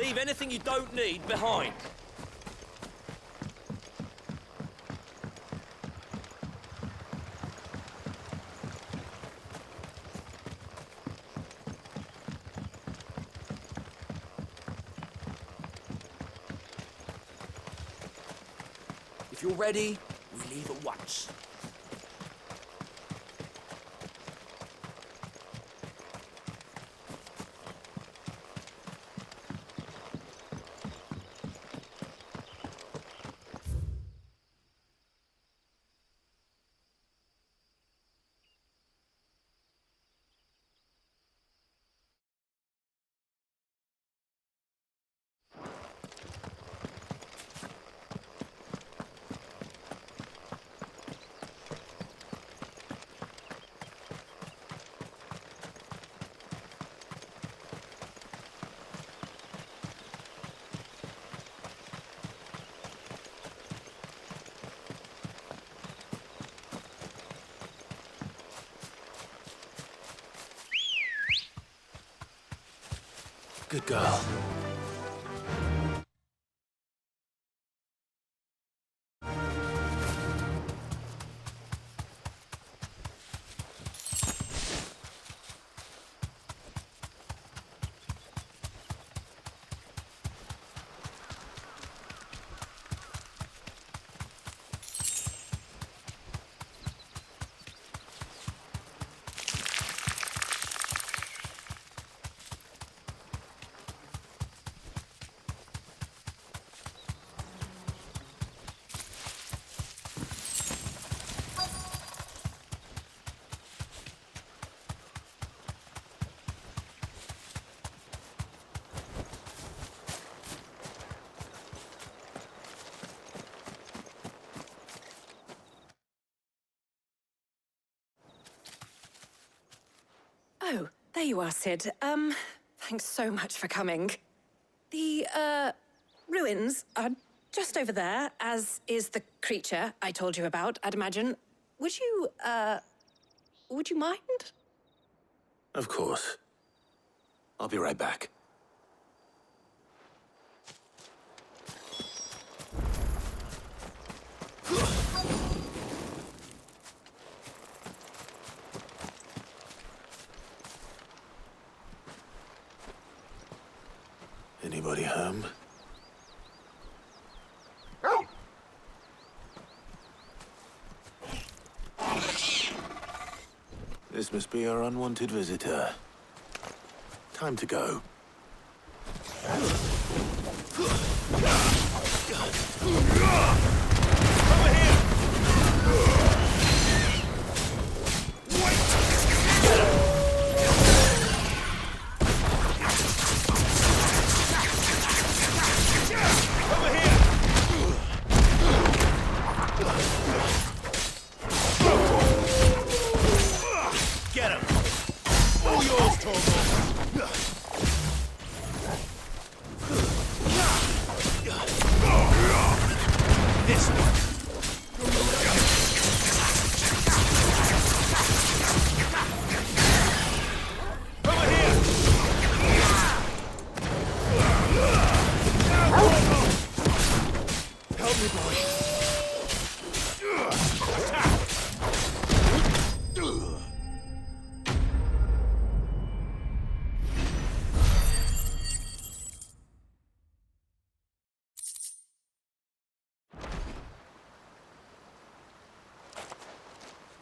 Leave anything you don't need behind. If you're ready, we leave at once. Good girl. Oh, there you are, Sid. Thanks so much for coming. The, ruins are just over there, as is the creature I told you about, I'd imagine. Would you mind? Of course. I'll be right back. Anybody home? This must be our unwanted visitor. Time to go. Over here! Get him! All yours, Torvald! This one! Over here! Help me, boy!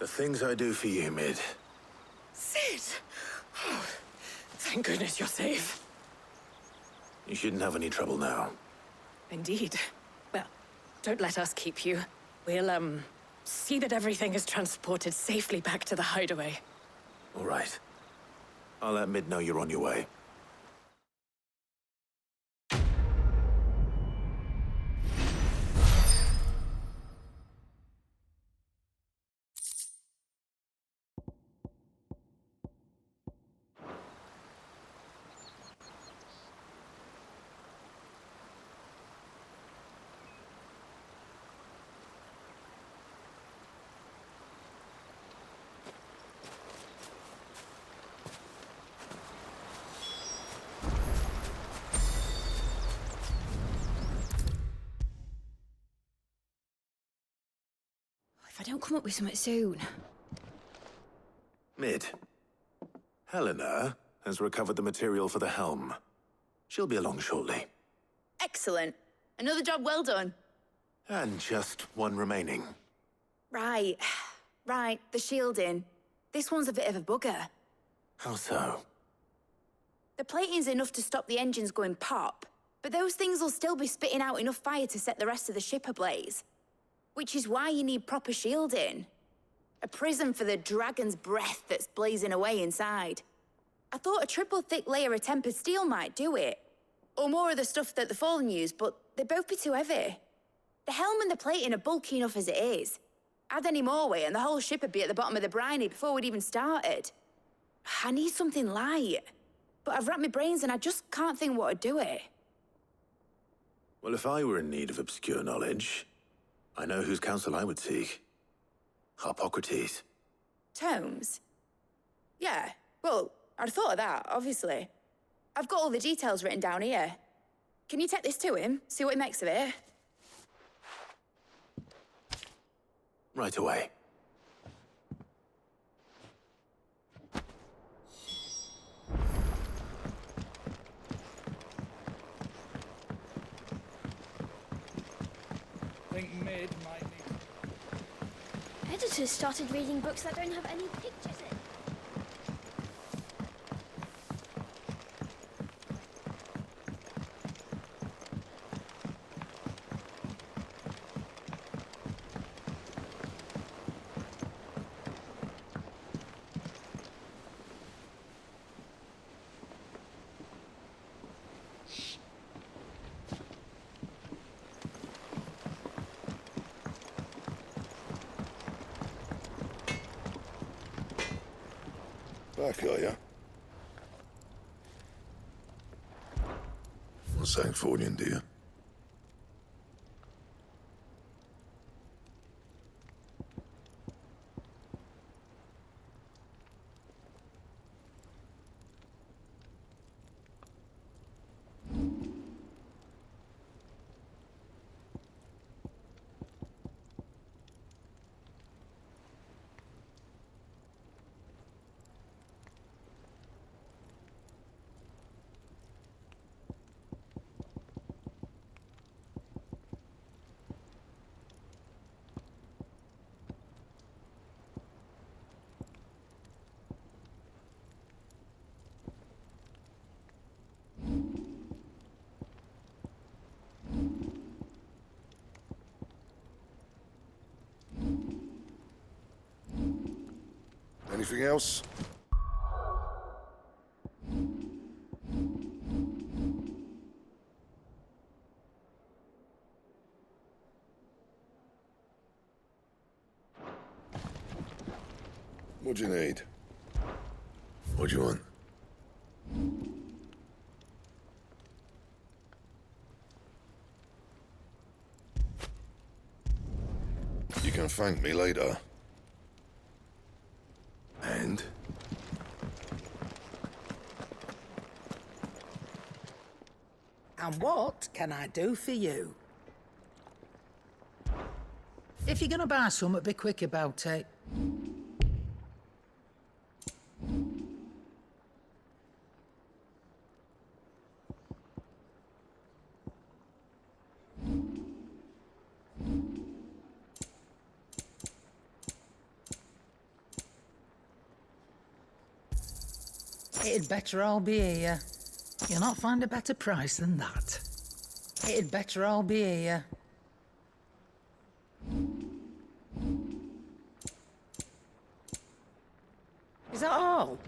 The things I do for you, Mid. Sid! Oh, thank goodness you're safe. You shouldn't have any trouble now. Indeed. Well, don't let us keep you. We'll, see that everything is transported safely back to the hideaway. All right. I'll let Mid know you're on your way. I don't come up with something soon. Mid. Helena has recovered the material for the helm. She'll be along shortly. Excellent. Another job well done. And just one remaining. Right. Right, the shielding. This one's a bit of a bugger. How so? The plating's enough to stop the engines going pop, but those things will still be spitting out enough fire to set the rest of the ship ablaze. Which is why you need proper shielding. A prism for the dragon's breath that's blazing away inside. I thought a triple thick layer of tempered steel might do it. Or more of the stuff that the Fallen use, but they'd both be too heavy. The helm and the plating are bulky enough as it is. Add any more weight and the whole ship would be at the bottom of the briny before we'd even started. I need something light. But I've racked my brains and I just can't think what would do it. Well, if I were in need of obscure knowledge, I know whose counsel I would seek. Harpocrates. Tomes? Yeah, well, I'd thought of that, obviously. I've got all the details written down here. Can you take this to him, see what he makes of it? Right away. Think Mid might need... Editors started reading books that don't have any pictures in. Back, are ya? What's St. Fordian, dear? Anything else? What do you need? What do you want? You can thank me later. And? And what can I do for you? If you're gonna buy something, be quick about it. It'd better all be here. You'll not find a better price than that. It'd better all be here. Is that all?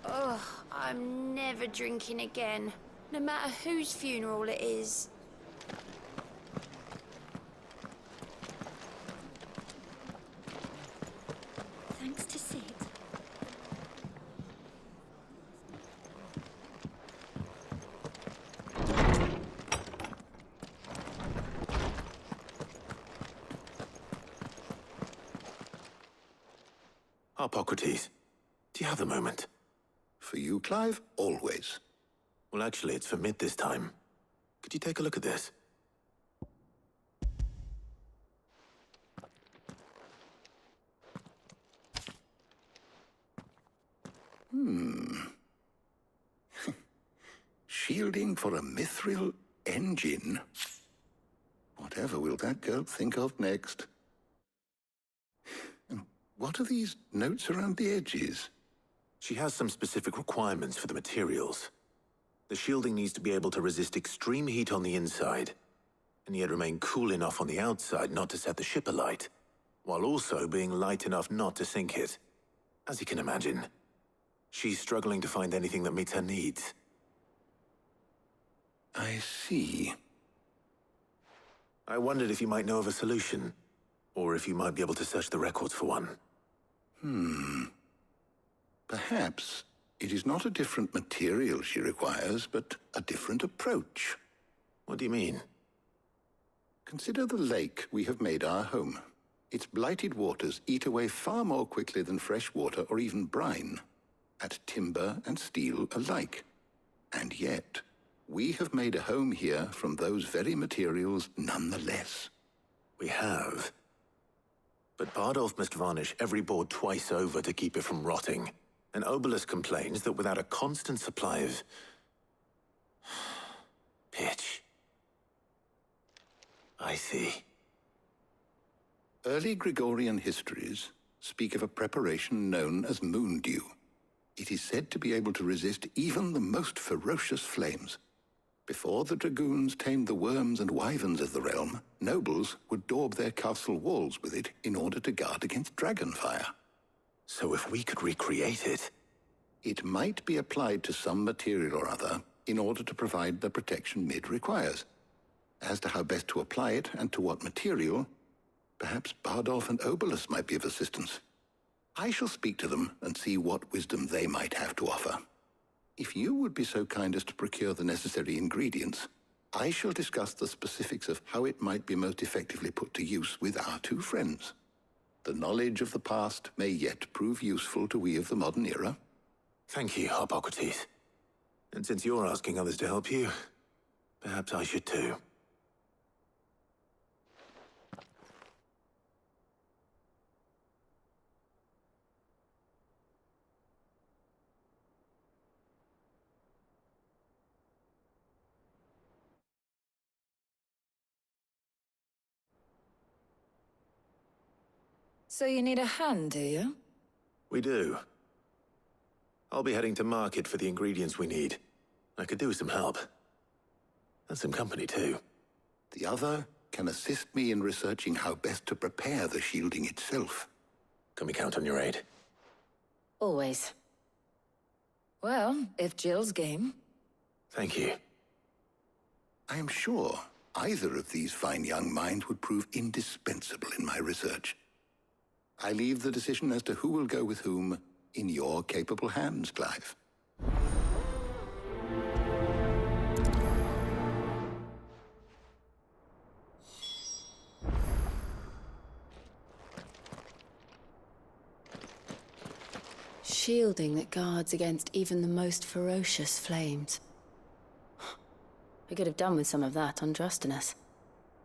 Ugh, I'm never drinking again, no matter whose funeral it is. Thanks to Harpocrates, do you have a moment? For you, Clive, always. Well, actually, it's for mid this time. Could you take a look at this? Shielding for a mithril engine? Whatever will that girl think of next? And what are these notes around the edges? She has some specific requirements for the materials. The shielding needs to be able to resist extreme heat on the inside, and yet remain cool enough on the outside not to set the ship alight, while also being light enough not to sink it. As you can imagine, she's struggling to find anything that meets her needs. I see. I wondered if you might know of a solution, or if you might be able to search the records for one. Perhaps it is not a different material she requires, but a different approach. What do you mean? Consider the lake we have made our home. Its blighted waters eat away far more quickly than fresh water or even brine, at timber and steel alike. And yet, we have made a home here from those very materials nonetheless. We have. But Bardolph must varnish every board twice over to keep it from rotting. And Obelus complains that without a constant supply of pitch. I see. Early Gregorian histories speak of a preparation known as moon dew. It is said to be able to resist even the most ferocious flames. Before the dragoons tamed the worms and wyverns of the realm, nobles would daub their castle walls with it in order to guard against dragonfire. So if we could recreate it... It might be applied to some material or other in order to provide the protection Mid requires. As to how best to apply it and to what material, perhaps Bardolph and Obelus might be of assistance. I shall speak to them and see what wisdom they might have to offer. If you would be so kind as to procure the necessary ingredients, I shall discuss the specifics of how it might be most effectively put to use with our two friends. The knowledge of the past may yet prove useful to we of the modern era. Thank you, Harpocrates. And since you're asking others to help you, perhaps I should too. So you need a hand, do you? We do. I'll be heading to market for the ingredients we need. I could do with some help. And some company, too. The other can assist me in researching how best to prepare the shielding itself. Can we count on your aid? Always. Well, if Jill's game. Thank you. I am sure either of these fine young minds would prove indispensable in my research. I leave the decision as to who will go with whom in your capable hands, Clive. Shielding that guards against even the most ferocious flames. We could have done with some of that on Drustinus.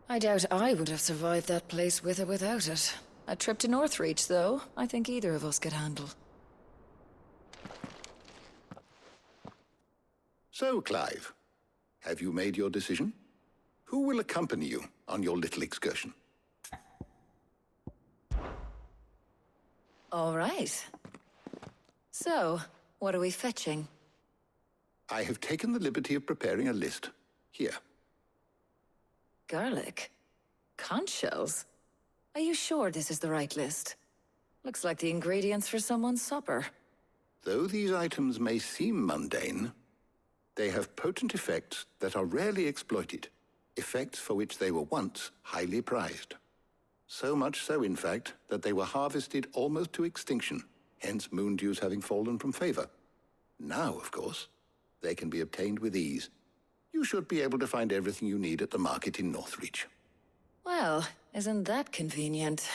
I doubt I would have survived that place with or without it. A trip to Northreach, though, I think either of us could handle. So, Clive, have you made your decision? Who will accompany you on your little excursion? All right. So, what are we fetching? I have taken the liberty of preparing a list. Here. Garlic? Conch shells? Are you sure this is the right list? Looks like the ingredients for someone's supper. Though these items may seem mundane, they have potent effects that are rarely exploited, effects for which they were once highly prized. So much so, in fact, that they were harvested almost to extinction, hence moon dews having fallen from favor. Now, of course, they can be obtained with ease. You should be able to find everything you need at the market in Northreach. Well, isn't that convenient?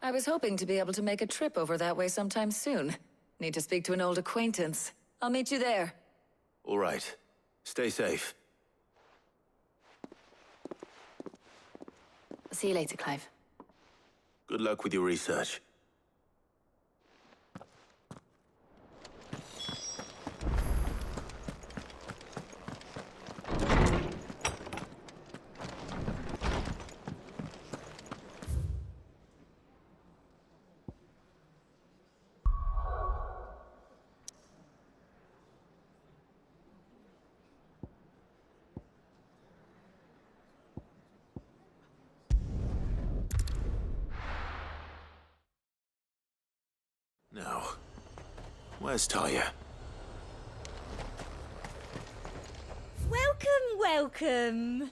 I was hoping to be able to make a trip over that way sometime soon. Need to speak to an old acquaintance. I'll meet you there. All right. Stay safe. I'll see you later, Clive. Good luck with your research. Now, where's Talia? Welcome, welcome.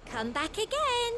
Come back again.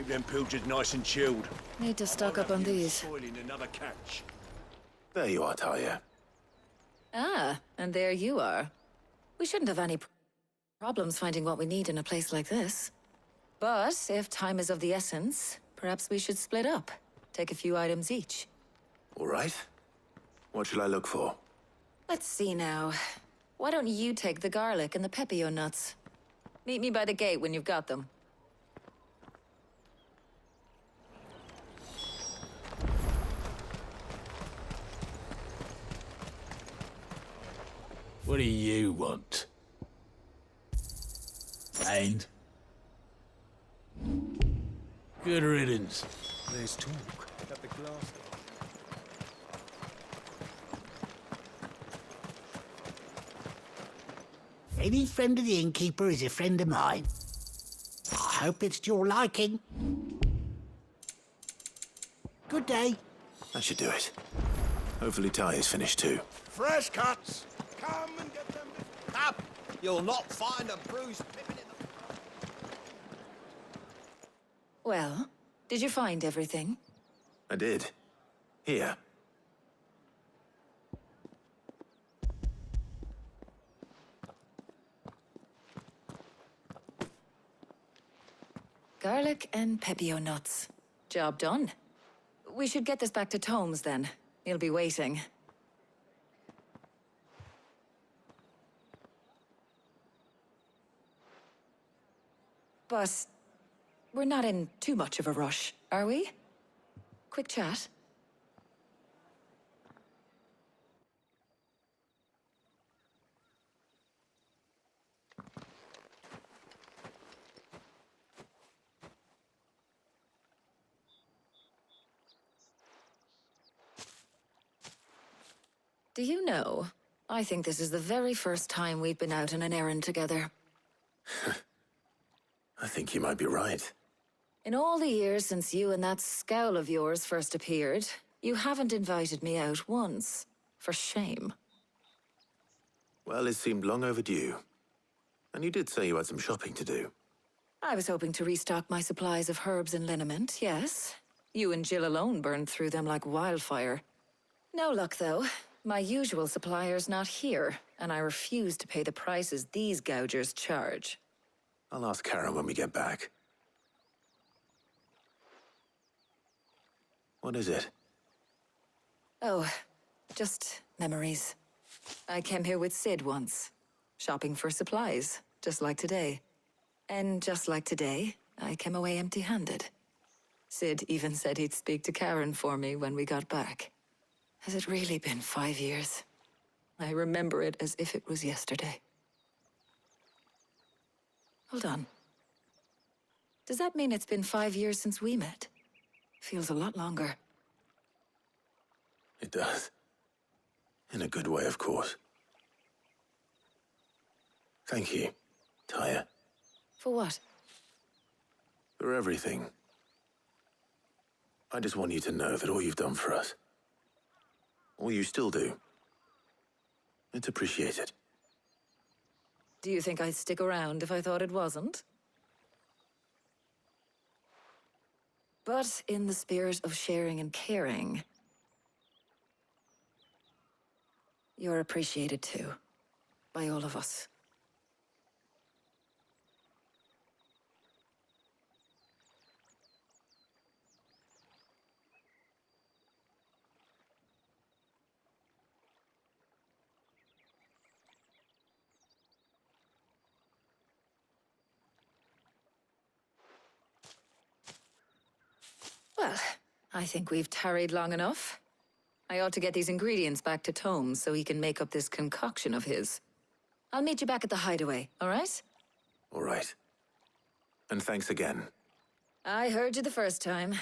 Keep them pilchards nice and chilled. Need to stock up on these. Spoiling another catch. There you are, Talia. Ah, and there you are. We shouldn't have any problems finding what we need in a place like this. But if time is of the essence, perhaps we should split up. Take a few items each. All right. What shall I look for? Let's see now. Why don't you take the garlic and the pepio nuts? Meet me by the gate when you've got them. What do you want? And? Good riddance. There's talk. Got the glass. Any friend of the innkeeper is a friend of mine. I hope it's to your liking. Good day. That should do it. Hopefully Talia's finished too. Fresh cuts! Come and get them. Up! You'll not find a bruised pippin in the... Well, did you find everything? I did. Here. Garlic and pepio nuts. Job done. We should get this back to Tomes then. He'll be waiting. But we're not in too much of a rush, are we? Quick chat. Do you know, I think this is the very first time we've been out on an errand together. I think you might be right. In all the years since you and that scowl of yours first appeared, you haven't invited me out once. For shame. Well, it seemed long overdue. And you did say you had some shopping to do. I was hoping to restock my supplies of herbs and liniment, yes. You and Jill alone burned through them like wildfire. No luck, though. My usual supplier's not here, and I refuse to pay the prices these gougers charge. I'll ask Karen when we get back. What is it? Oh, just memories. I came here with Sid once, shopping for supplies, just like today. And just like today, I came away empty-handed. Sid even said he'd speak to Karen for me when we got back. Has it really been 5 years? I remember it as if it was yesterday. Hold on. Does that mean it's been 5 years since we met? Feels a lot longer. It does. In a good way, of course. Thank you, Taya. For what? For everything. I just want you to know that all you've done for us, all you still do, it's appreciated. Do you think I'd stick around if I thought it wasn't? But in the spirit of sharing and caring, you're appreciated too, by all of us. Well, I think we've tarried long enough. I ought to get these ingredients back to Tomes so he can make up this concoction of his. I'll meet you back at the hideaway, all right? All right. And thanks again. I heard you the first time.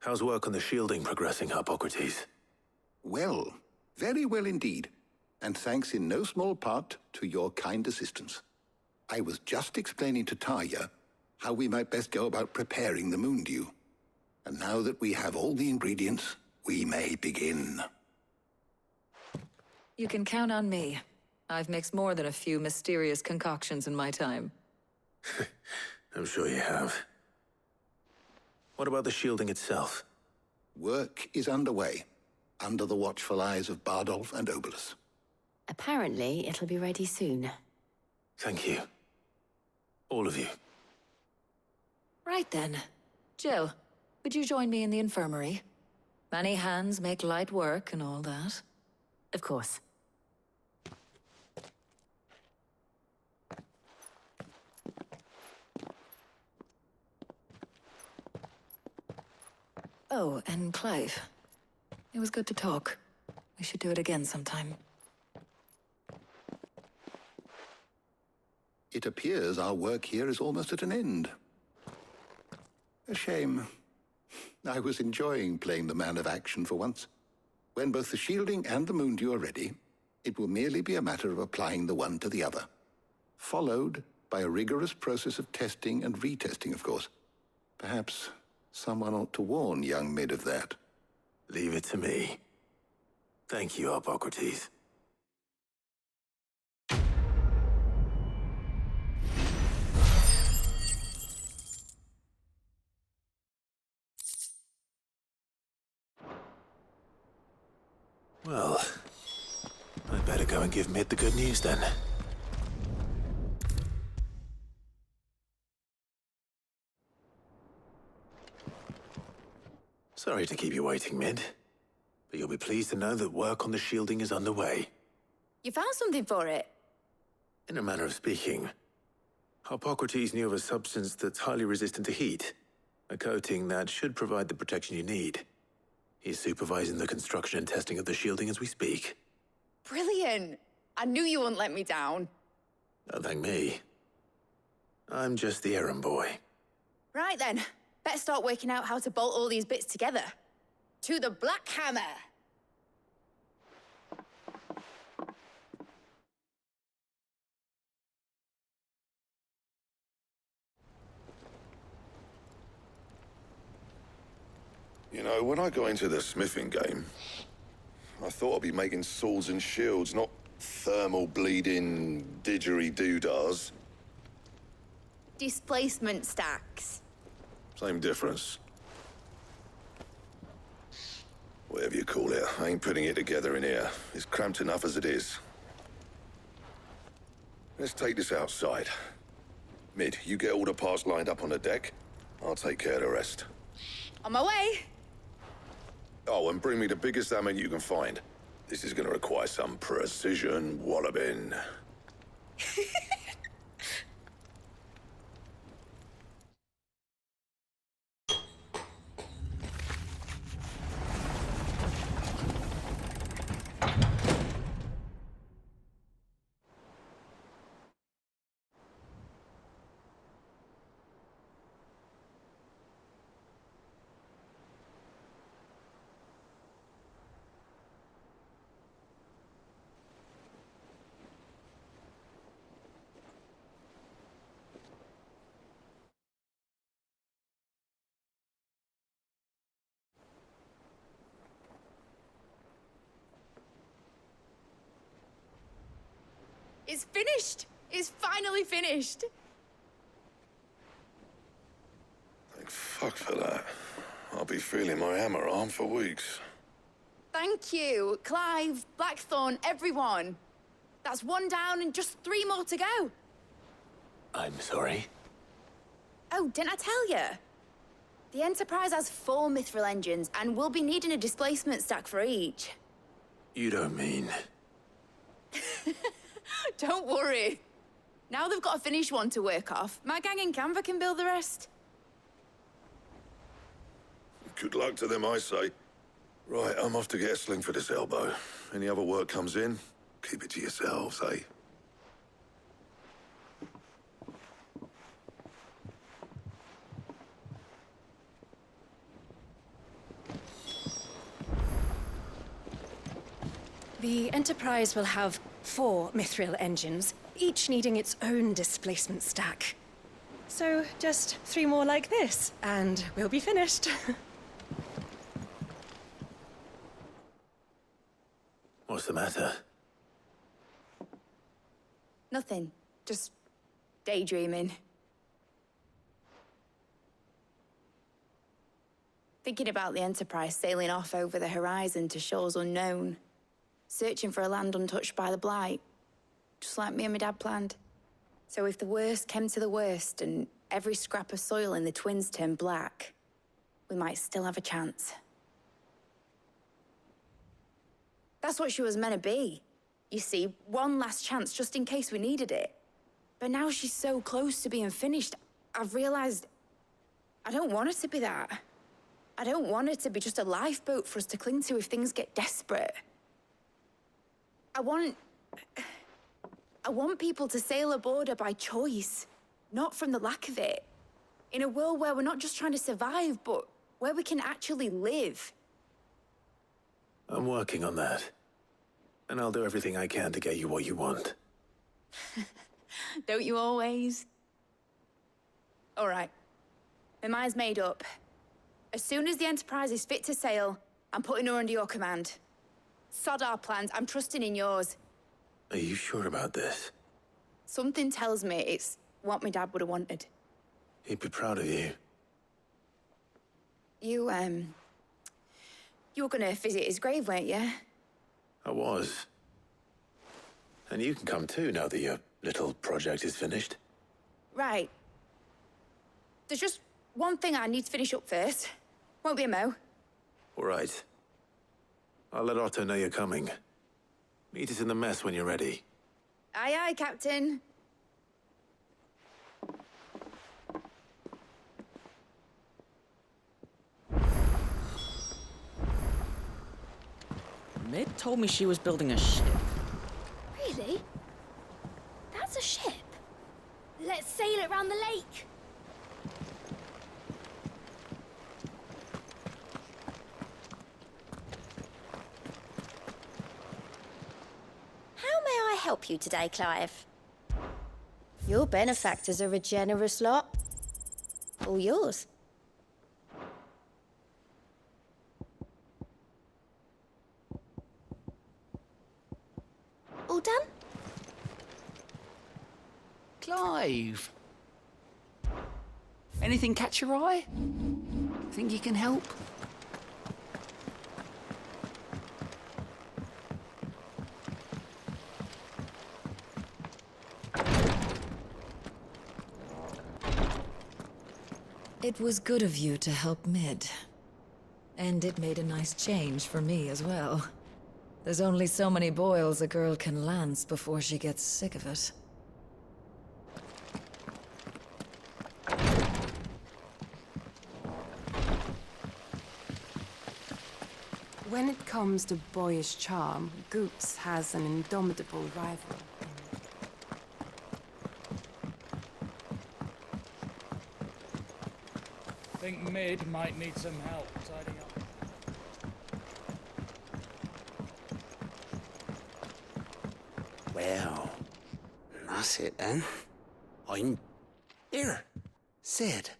How's work on the shielding progressing, Hippocrates? Well, very well indeed. And thanks in no small part to your kind assistance. I was just explaining to Tarja how we might best go about preparing the moon dew. And now that we have all the ingredients, we may begin. You can count on me. I've mixed more than a few mysterious concoctions in my time. I'm sure you have. What about the shielding itself? Work is underway, under the watchful eyes of Bardolph and Obolus. Apparently, it'll be ready soon. Thank you. All of you. Right then. Jill, would you join me in the infirmary? Many hands make light work and all that. Of course. Oh, and Clive. It was good to talk. We should do it again sometime. It appears our work here is almost at an end. A shame. I was enjoying playing the man of action for once. When both the shielding and the moon dew are ready, it will merely be a matter of applying the one to the other. Followed by a rigorous process of testing and retesting, of course. Perhaps someone ought to warn young Mid of that. Leave it to me. Thank you, Hippocrates. Well, I'd better go and give Mid the good news then. Sorry to keep you waiting, Mid, but you'll be pleased to know that work on the shielding is underway. You found something for it? In a manner of speaking, Hippocrates knew of a substance that's highly resistant to heat, a coating that should provide the protection you need. He's supervising the construction and testing of the shielding as we speak. Brilliant! I knew you wouldn't let me down. Don't thank me. I'm just the errand boy. Right then, better start working out how to bolt all these bits together. To the Black Hammer! You know, when I got into the smithing game, I thought I'd be making swords and shields, not thermal bleeding didgeridoo-dahs. Displacement stacks. Same difference. Whatever you call it, I ain't putting it together in here. It's cramped enough as it is. Let's take this outside. Mid, you get all the parts lined up on the deck. I'll take care of the rest. On my way! Oh, and bring me the biggest hammer you can find. This is gonna require some precision walloping. It's finished! It's finally finished! Thank fuck for that. I'll be feeling my hammer arm for weeks. Thank you, Clive, Blackthorn, everyone. That's one down and just 3 more to go. I'm sorry. Oh, didn't I tell you? The Enterprise has 4 mithril engines, and we'll be needing a displacement stack for each. You don't mean... Don't worry. Now they've got a finished one to work off, my gang in Canva can build the rest. Good luck to them, I say. Right, I'm off to get a sling for this elbow. Any other work comes in, keep it to yourselves, eh? The Enterprise will have 4 mithril engines, each needing its own displacement stack. So just 3 more like this, and we'll be finished. What's the matter? Nothing. Just daydreaming. Thinking about the Enterprise sailing off over the horizon to shores unknown, searching for a land untouched by the Blight, just like me and my dad planned. So if the worst came to the worst and every scrap of soil in the Twins turned black, we might still have a chance. That's what she was meant to be. You see, one last chance just in case we needed it. But now she's so close to being finished, I've realized I don't want her to be that. I don't want her to be just a lifeboat for us to cling to if things get desperate. I want people to sail aboard her by choice, not from the lack of it. In a world where we're not just trying to survive, but where we can actually live. I'm working on that. And I'll do everything I can to get you what you want. Don't you always? All right. My mind's made up. As soon as the Enterprise is fit to sail, I'm putting her under your command. Sod our plans, I'm trusting in yours. Are you sure about this? Something tells me it's what my dad would have wanted. He'd be proud of you. You were gonna visit his grave, weren't you? I was. And you can come too now that your little project is finished. Right. There's just one thing I need to finish up first. Won't be a mo. All right. I'll let Otto know you're coming. Meet us in the mess when you're ready. Aye, aye, Captain. Mid told me she was building a ship. Really? That's a ship. Let's sail it around the lake. How may I help you today, Clive? Your benefactors are a generous lot. All yours. All done? Clive! Anything catch your eye? Think you can help? It was good of you to help Mid. And it made a nice change for me as well. There's only so many boils a girl can lance before she gets sick of it. When it comes to boyish charm, Goops has an indomitable rival. Think Mid might need some help tidying up. Well, that's it then. I'm... Here, Sid.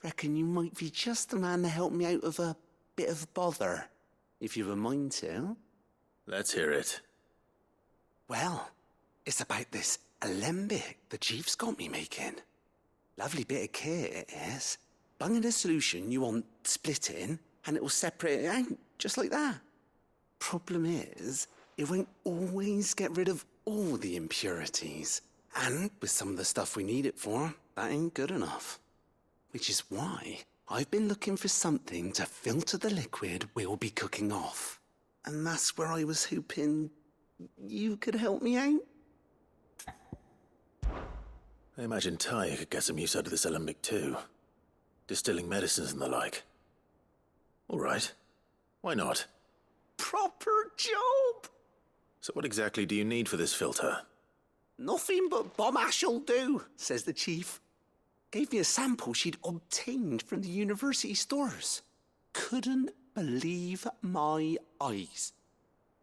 Reckon you might be just the man to help me out of a bit of bother, if you've a mind to. Let's hear it. Well, it's about this alembic the Chief's got me making. Lovely bit of kit it is. Bung in a solution you want splitting, and it'll separate it out, just like that. Problem is, it won't always get rid of all the impurities. And with some of the stuff we need it for, that ain't good enough. Which is why I've been looking for something to filter the liquid we'll be cooking off. And that's where I was hoping you could help me out. I imagine Ty could get some use out of this alembic too. Distilling medicines and the like. All right. Why not? Proper job! So what exactly do you need for this filter? Nothing but bomb ash'll do, says the Chief. Gave me a sample she'd obtained from the university stores. Couldn't believe my eyes.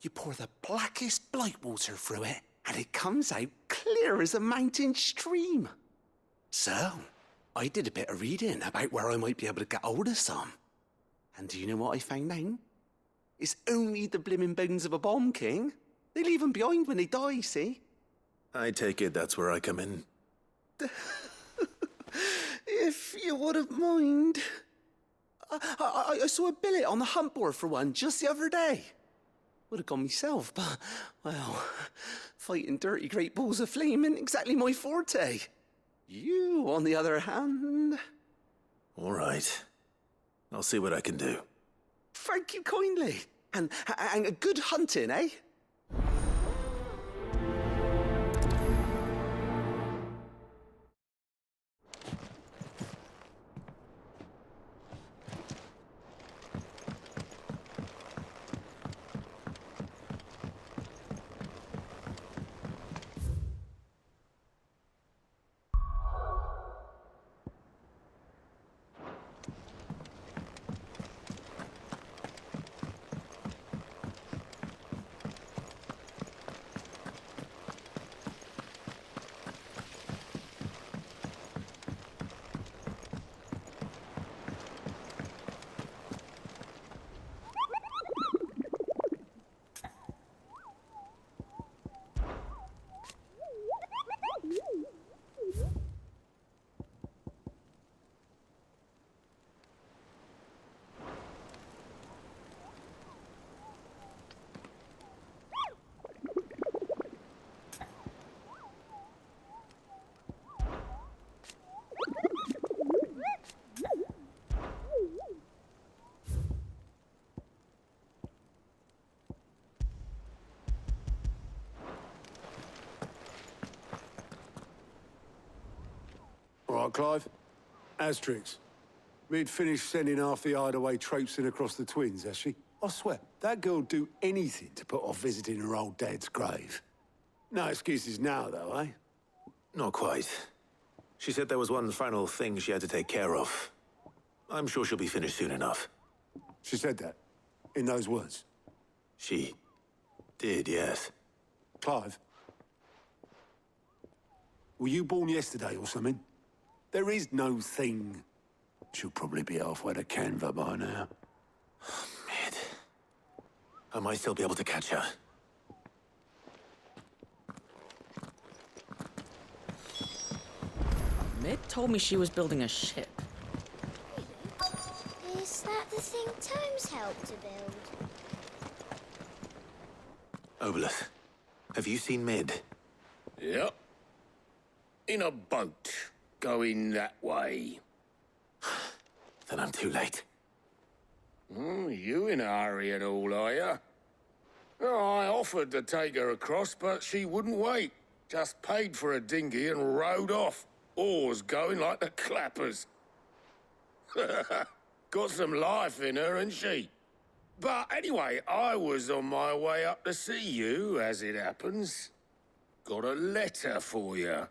You pour the blackest blight water through it, and it comes out clear as a mountain stream. So, I did a bit of reading about where I might be able to get hold of some. And do you know what I found out? It's only the blimmin' bones of a bomb king. They leave them behind when they die, see? I take it that's where I come in. If you wouldn't mind. I saw a billet on the hunt board for one just the other day. Would have gone myself, but, well, fighting dirty great balls of flame ain't exactly my forte. You, on the other hand... All right. I'll see what I can do. Thank you kindly. And good hunting, eh? All right, Clive. Asterix. Mid finished sending half the hideaway traipsing across the twins, has she? I swear, that girl'd do anything to put off visiting her old dad's grave. No excuses now, though, eh? Not quite. She said there was one final thing she had to take care of. I'm sure she'll be finished soon enough. She said that? In those words? She did, yes. Clive? Were you born yesterday or something? There is no thing. She'll probably be halfway to Canva by now. Mid. I might still be able to catch her. Mid told me she was building a ship. Is that the thing Tomes helped to build? Obolus, have you seen Mid? Yep. In a boat, going that way. Then I'm too late. You in a hurry and all, are you? Oh, I offered to take her across, but she wouldn't wait. Just paid for a dinghy and rowed off. Oars going like the clappers. Got some life in her, ain't she? But anyway, I was on my way up to see you, as it happens. Got a letter for you.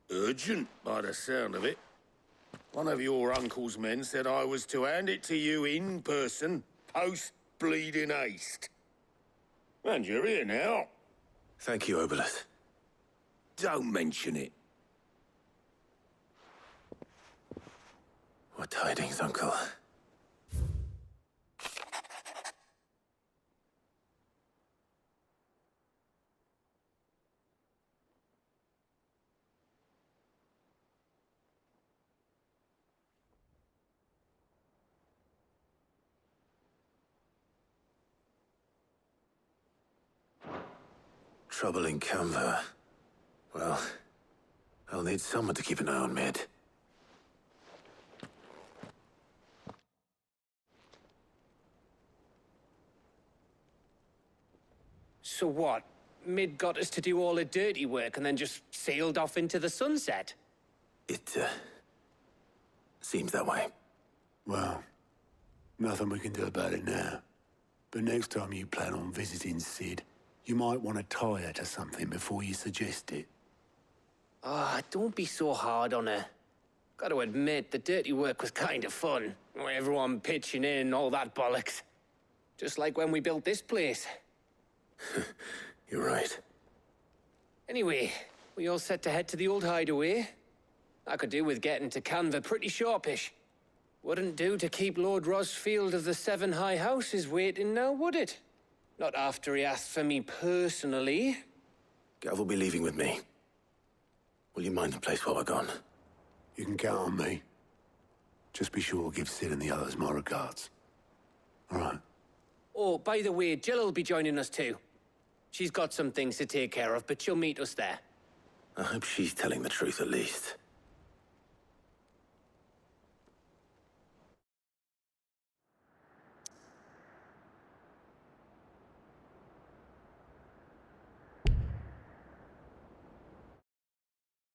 Urgent, by the sound of it. One of your uncle's men said I was to hand it to you in person, post-bleeding haste. And you're here now. Thank you, Obolus. Don't mention it. What tidings, Uncle? Trouble in Canva. Well, I'll need someone to keep an eye on Mid. So what? Mid got us to do all the dirty work and then just sailed off into the sunset? It, seems that way. Well, nothing we can do about it now. But next time you plan on visiting Sid, you might want to tie her to something before you suggest it. Ah, don't be so hard on her. Got to admit, the dirty work was kind of fun. Everyone pitching in, all that bollocks. Just like when we built this place. You're right. Anyway, we all set to head to the old hideaway? I could do with getting to Canva pretty sharpish. Wouldn't do to keep Lord Rosfield of the Seven High Houses waiting now, would it? Not after he asked for me personally. Gav will be leaving with me. Will you mind the place while we're gone? You can count on me. Just be sure to give Sid and the others my regards. All right. Oh, by the way, Jill will be joining us too. She's got some things to take care of, but she'll meet us there. I hope she's telling the truth at least.